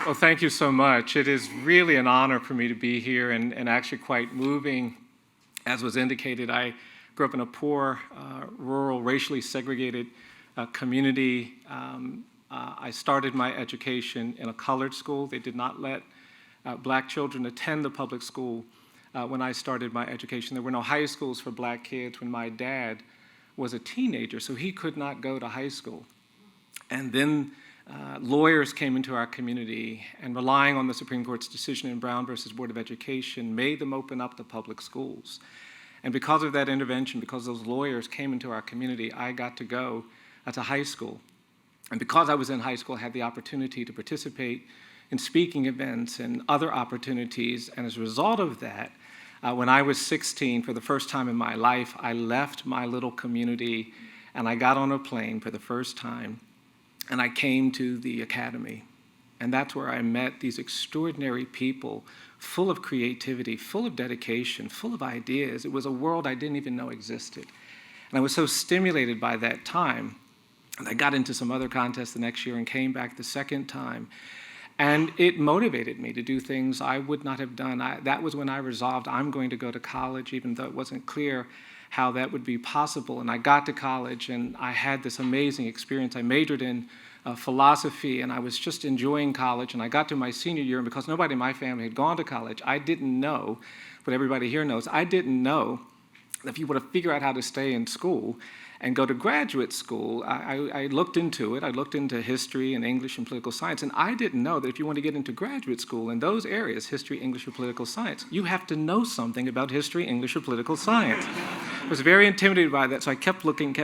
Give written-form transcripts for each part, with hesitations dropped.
Well, thank you so much. It is really an honor for me to be here and actually quite moving. As was indicated, I grew up in a poor, rural, racially segregated community. I started my education in a colored school. They did not let black children attend the public school when I started my education. There were no high schools for black kids when my dad was a teenager, so he could not go to high school. And then lawyers came into our community and, relying on the Supreme Court's decision in Brown versus Board of Education, made them open up the public schools. And because of that intervention, because those lawyers came into our community, I got to go to high school. And because I was in high school, I had the opportunity to participate in speaking events and other opportunities. And as a result of that, when I was 16, for the first time in my life, I left my little community and I got on a plane for the first time. And I came to the academy, and that's where I met these extraordinary people, full of creativity, full of dedication, full of ideas. It was a world I didn't even know existed. And I was so stimulated by that time, and I got into some other contests the next year and came back the second time. And it motivated me to do things I would not have done. That was when I resolved I'm going to go to college, even though it wasn't clear how that would be possible. And I got to college, and I had this amazing experience. I majored in philosophy, and I was just enjoying college. And I got to my senior year, and because nobody in my family had gone to college, I didn't know what everybody here knows. I didn't know that if you were to figure out how to stay in school and go to graduate school, I looked into it. I looked into history and English and political science, and I didn't know that if you want to get into graduate school in those areas, history, English, or political science, you have to know something about history, English, or political science. I was very intimidated by that, so I kept looking,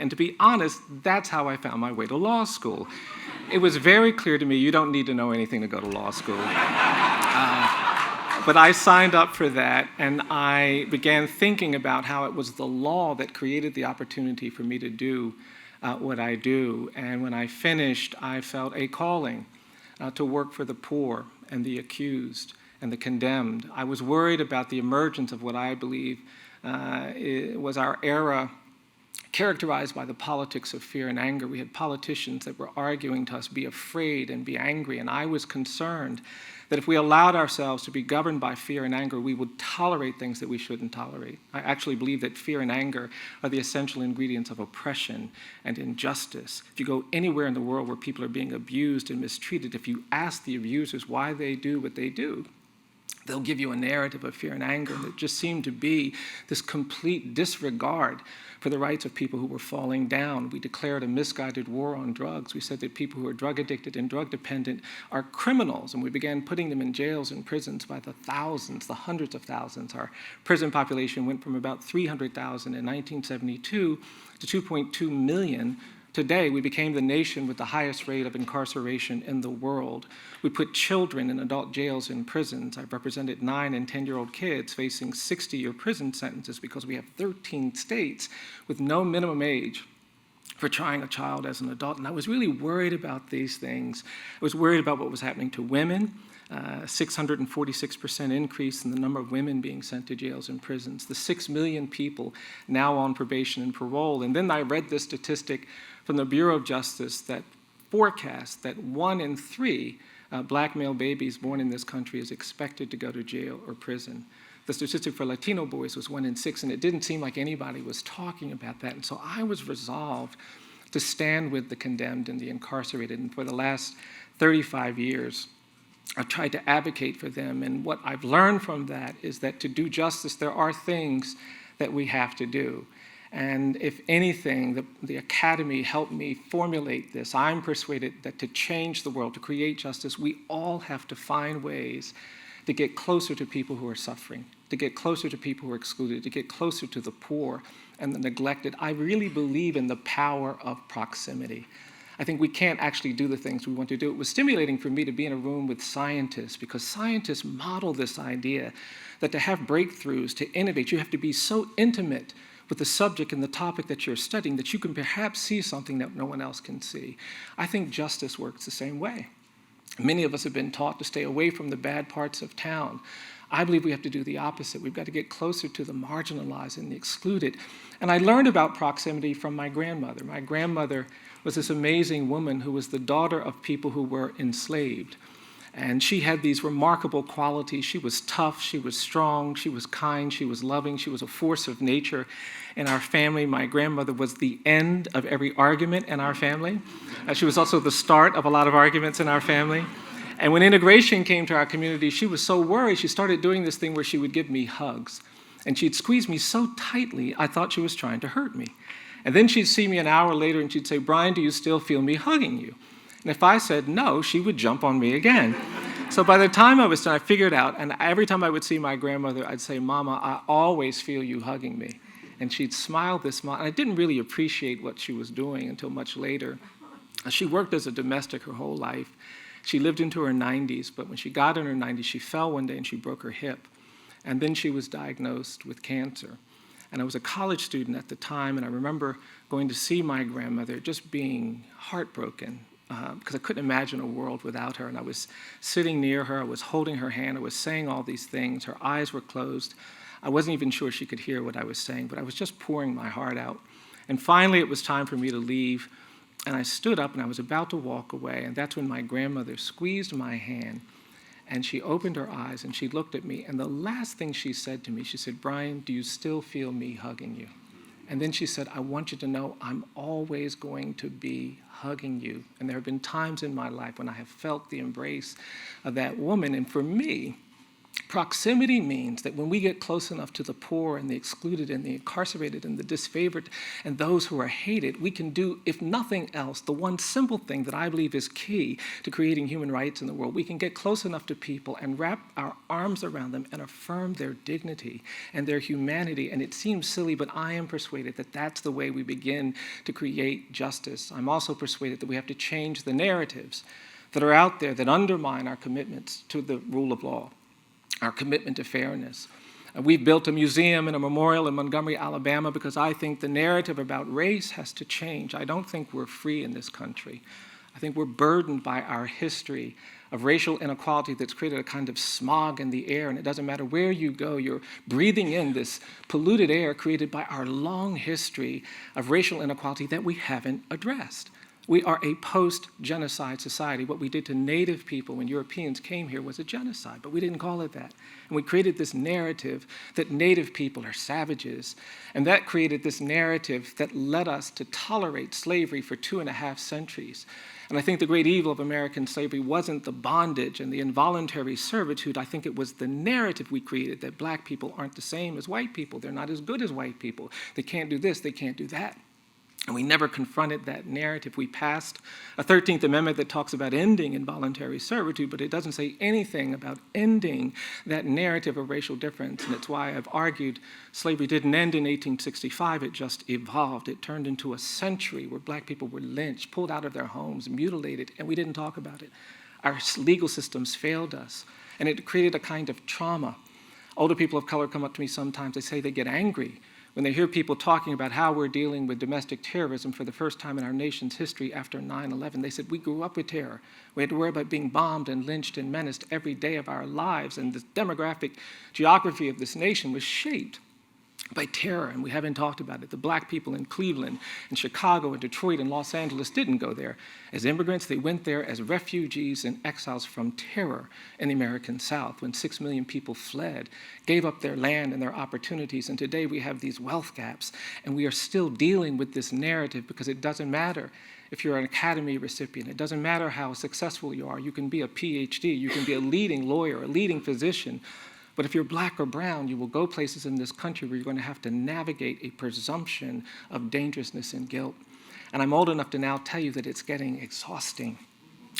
and to be honest, that's how I found my way to law school. It was very clear to me, you don't need to know anything to go to law school. But I signed up for that, and I began thinking about how it was the law that created the opportunity for me to do what I do. And when I finished, I felt a calling to work for the poor and the accused and the condemned. I was worried about the emergence of what I believe was our era, characterized by the politics of fear and anger. We had politicians that were arguing to us, be afraid and be angry, and I was concerned that if we allowed ourselves to be governed by fear and anger, we would tolerate things that we shouldn't tolerate. I actually believe that fear and anger are the essential ingredients of oppression and injustice. If you go anywhere in the world where people are being abused and mistreated, if you ask the abusers why they do what they do, they'll give you a narrative of fear and anger that just seemed to be this complete disregard for the rights of people who were falling down. We declared a misguided war on drugs. We said that people who are drug addicted and drug dependent are criminals, and we began putting them in jails and prisons by the thousands, the hundreds of thousands. Our prison population went from about 300,000 in 1972 to 2.2 million. Today, we became the nation with the highest rate of incarceration in the world. We put children in adult jails and prisons. I've represented 9 and 10-year-old kids facing 60-year prison sentences because we have 13 states with no minimum age for trying a child as an adult. And I was really worried about these things. I was worried about what was happening to women. 646% increase in the number of women being sent to jails and prisons, the 6 million people now on probation and parole. And then I read this statistic from the Bureau of Justice that forecasts that 1 in 3 black male babies born in this country is expected to go to jail or prison. The statistic for Latino boys was 1 in 6, and it didn't seem like anybody was talking about that. And so I was resolved to stand with the condemned and the incarcerated. And for the last 35 years, I've tried to advocate for them, and what I've learned from that is that to do justice, there are things that we have to do. And if anything, the Academy helped me formulate this. I'm persuaded that to change the world, to create justice, we all have to find ways to get closer to people who are suffering, to get closer to people who are excluded, to get closer to the poor and the neglected. I really believe in the power of proximity. I think we can't actually do the things we want to do. It was stimulating for me to be in a room with scientists, because scientists model this idea that to have breakthroughs, to innovate, you have to be so intimate with the subject and the topic that you're studying that you can perhaps see something that no one else can see. I think justice works the same way. Many of us have been taught to stay away from the bad parts of town. I believe we have to do the opposite. We've got to get closer to the marginalized and the excluded. And I learned about proximity from my grandmother. My grandmother was this amazing woman who was the daughter of people who were enslaved. And she had these remarkable qualities. She was tough, she was strong, she was kind, she was loving, she was a force of nature. In our family, my grandmother was the end of every argument in our family. She was also the start of a lot of arguments in our family. And when integration came to our community, she was so worried, she started doing this thing where she would give me hugs. And she'd squeeze me so tightly, I thought she was trying to hurt me. And then she'd see me an hour later and she'd say, "Bryan, do you still feel me hugging you?" And if I said no, she would jump on me again. So by the time I was done, I figured out, and every time I would see my grandmother, I'd say, "Mama, I always feel you hugging me." And she'd smile this smile. And I didn't really appreciate what she was doing until much later. She worked as a domestic her whole life. She lived into her 90s, but when she got in her 90s, she fell one day and she broke her hip. And then she was diagnosed with cancer. And I was a college student at the time, and I remember going to see my grandmother, just being heartbroken, because I couldn't imagine a world without her. And I was sitting near her, I was holding her hand, I was saying all these things. Her eyes were closed. I wasn't even sure she could hear what I was saying, but I was just pouring my heart out. And finally, it was time for me to leave. And I stood up and I was about to walk away. And that's when my grandmother squeezed my hand. And she opened her eyes and she looked at me. And the last thing she said to me, she said, "Bryan, do you still feel me hugging you?" And then she said, "I want you to know I'm always going to be hugging you." And there have been times in my life when I have felt the embrace of that woman. And for me, proximity means that when we get close enough to the poor and the excluded and the incarcerated and the disfavored and those who are hated, we can do, if nothing else, the one simple thing that I believe is key to creating human rights in the world. We can get close enough to people and wrap our arms around them and affirm their dignity and their humanity. And it seems silly, but I am persuaded that that's the way we begin to create justice. I'm also persuaded that we have to change the narratives that are out there that undermine our commitments to the rule of law, our commitment to fairness. We've built a museum and a memorial in Montgomery, Alabama, because I think the narrative about race has to change. I don't think we're free in this country. I think we're burdened by our history of racial inequality that's created a kind of smog in the air, and it doesn't matter where you go, you're breathing in this polluted air created by our long history of racial inequality that we haven't addressed. We are a post-genocide society. What we did to Native people when Europeans came here was a genocide, but we didn't call it that. And we created this narrative that Native people are savages. And that created this narrative that led us to tolerate slavery for 2.5 centuries. And I think the great evil of American slavery wasn't the bondage and the involuntary servitude. I think it was the narrative we created that black people aren't the same as white people. They're not as good as white people. They can't do this, they can't do that. And we never confronted that narrative. We passed a 13th Amendment that talks about ending involuntary servitude, but it doesn't say anything about ending that narrative of racial difference. And it's why I've argued slavery didn't end in 1865, it just evolved. It turned into a century where black people were lynched, pulled out of their homes, mutilated, and we didn't talk about it. Our legal systems failed us, and it created a kind of trauma. Older people of color come up to me sometimes, they say they get angry when they hear people talking about how we're dealing with domestic terrorism for the first time in our nation's history after 9/11. They said, we grew up with terror. We had to worry about being bombed and lynched and menaced every day of our lives, and the demographic geography of this nation was shaped by terror, and we haven't talked about it. The black people in Cleveland and Chicago and Detroit and Los Angeles didn't go there as immigrants. They went there as refugees and exiles from terror in the American South when 6 million people fled, gave up their land and their opportunities. And today we have these wealth gaps, and we are still dealing with this narrative because it doesn't matter if you're an Academy recipient. It doesn't matter how successful you are. You can be a PhD. You can be a leading lawyer, a leading physician. But if you're black or brown, you will go places in this country where you're going to have to navigate a presumption of dangerousness and guilt. And I'm old enough to now tell you that it's getting exhausting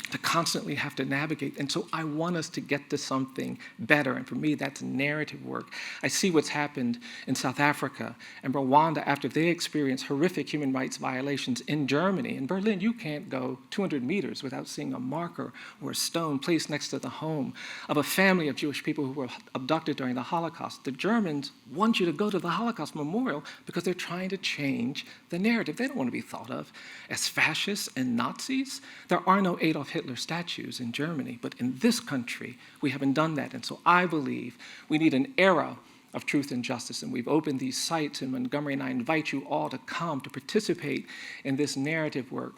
to constantly have to navigate. And so I want us to get to something better. And for me, that's narrative work. I see what's happened in South Africa and Rwanda after they experienced horrific human rights violations in Germany. In Berlin, you can't go 200 meters without seeing a marker or a stone placed next to the home of a family of Jewish people who were abducted during the Holocaust. The Germans want you to go to the Holocaust Memorial because they're trying to change the narrative. They don't want to be thought of as fascists and Nazis. There are no Adolf Hitler statues in Germany, but in this country, we haven't done that. And so I believe we need an era of truth and justice, and we've opened these sites in Montgomery, and I invite you all to come to participate in this narrative work.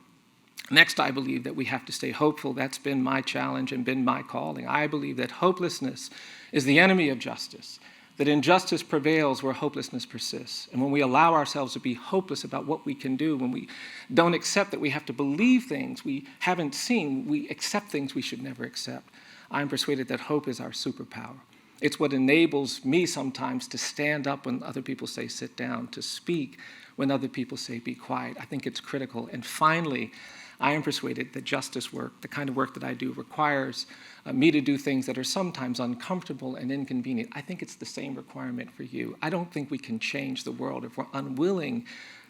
Next, I believe that we have to stay hopeful. That's been my challenge and been my calling. I believe that hopelessness is the enemy of justice, that injustice prevails where hopelessness persists. And when we allow ourselves to be hopeless about what we can do, when we don't accept that we have to believe things we haven't seen, we accept things we should never accept. I'm persuaded that hope is our superpower. It's what enables me sometimes to stand up when other people say sit down, to speak when other people say be quiet. I think it's critical. And finally, I am persuaded that justice work, the kind of work that I do, requires me to do things that are sometimes uncomfortable and inconvenient. I think it's the same requirement for you. I don't think we can change the world if we're unwilling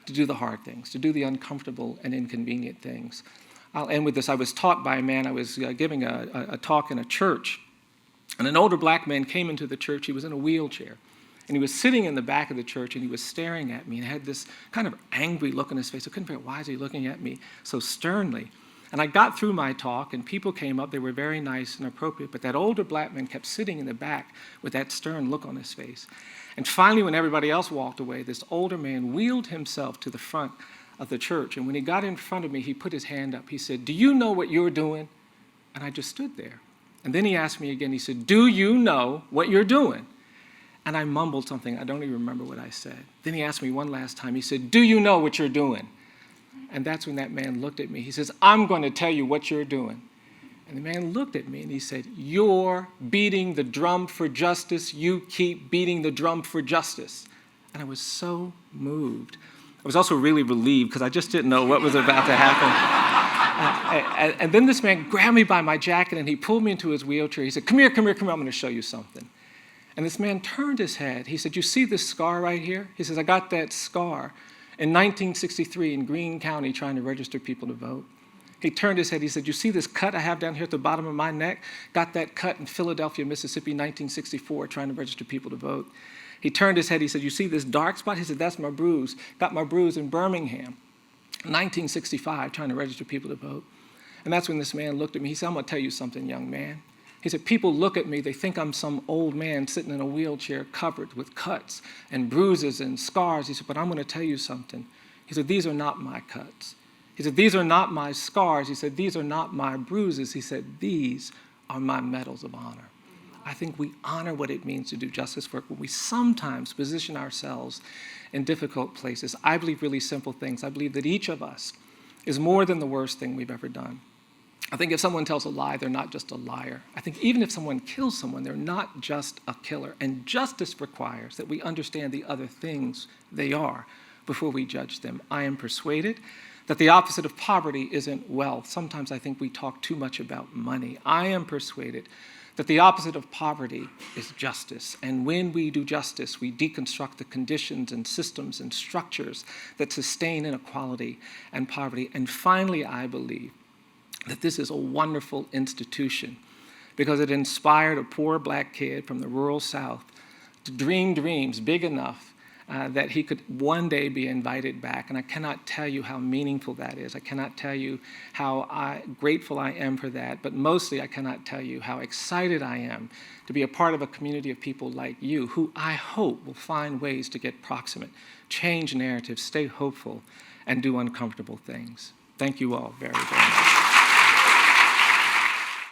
to do the hard things, to do the uncomfortable and inconvenient things. I'll end with this. I was taught by a man. I was giving a talk in a church, and an older black man came into the church. He was in a wheelchair. And he was sitting in the back of the church, and he was staring at me, and had this kind of angry look on his face. I couldn't figure out, why is he looking at me so sternly? And I got through my talk, and people came up. They were very nice and appropriate, but that older black man kept sitting in the back with that stern look on his face. And finally, when everybody else walked away, this older man wheeled himself to the front of the church. And when he got in front of me, he put his hand up. He said, "Do you know what you're doing?" And I just stood there. And then he asked me again. He said, "Do you know what you're doing?" And I mumbled something. I don't even remember what I said. Then he asked me one last time. He said, "Do you know what you're doing?" And that's when that man looked at me. He says, "I'm going to tell you what you're doing." And the man looked at me and he said, "You're beating the drum for justice. You keep beating the drum for justice." And I was so moved. I was also really relieved because I just didn't know what was about to happen. And then this man grabbed me by my jacket and he pulled me into his wheelchair. He said, "Come here, come here, come here. I'm going to show you something." And this man turned his head. He said, "You see this scar right here?" He says, "I got that scar in 1963 in Greene County trying to register people to vote." He turned his head. He said, "You see this cut I have down here at the bottom of my neck? Got that cut in Philadelphia, Mississippi, 1964, trying to register people to vote." He turned his head. He said, "You see this dark spot?" He said, "That's my bruise. Got my bruise in Birmingham, 1965, trying to register people to vote." And that's when this man looked at me. He said, "I'm going to tell you something, young man." He said, "People look at me, they think I'm some old man sitting in a wheelchair covered with cuts and bruises and scars." He said, "But I'm going to tell you something." He said, "These are not my cuts." He said, "These are not my scars." He said, "These are not my bruises." He said, "These are my medals of honor." I think we honor what it means to do justice work when we sometimes position ourselves in difficult places. I believe really simple things. I believe that each of us is more than the worst thing we've ever done. I think if someone tells a lie, they're not just a liar. I think even if someone kills someone, they're not just a killer. And justice requires that we understand the other things they are before we judge them. I am persuaded that the opposite of poverty isn't wealth. Sometimes I think we talk too much about money. I am persuaded that the opposite of poverty is justice. And when we do justice, we deconstruct the conditions and systems and structures that sustain inequality and poverty. And finally, I believe that this is a wonderful institution because it inspired a poor black kid from the rural South to dream dreams big enough that he could one day be invited back. And I cannot tell you how meaningful that is. I cannot tell you how grateful I am for that. But mostly, I cannot tell you how excited I am to be a part of a community of people like you who I hope will find ways to get proximate, change narratives, stay hopeful, and do uncomfortable things. Thank you all very, very much.